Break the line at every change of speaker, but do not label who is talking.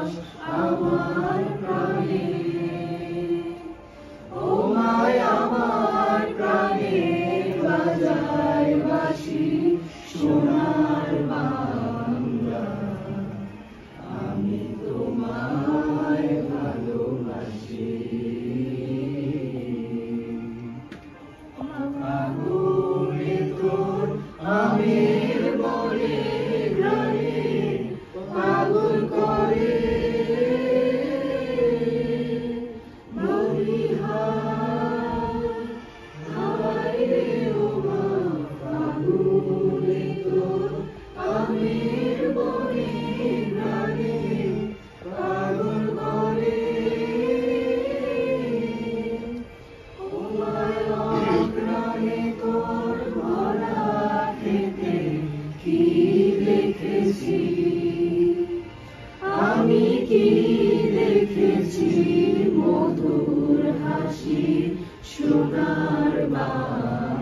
বাস আমার প্রাণে, ও মায় আমার প্রাণে বাজায় বাঁশি সোনার বাংলা, আমি তোমায় ভালোবাসি। আগুনে তোর আমের বনে গ্রামে পাগল করে হায় রে ও মা, আগুনে তোর আমের বনে গ্রামে পাগল করে, ও মায় অগ্রামে তোর ভরা খেতে কি দেখেছি, আমি কি দেখেছি মধুর হাসি সোনার বাংলা।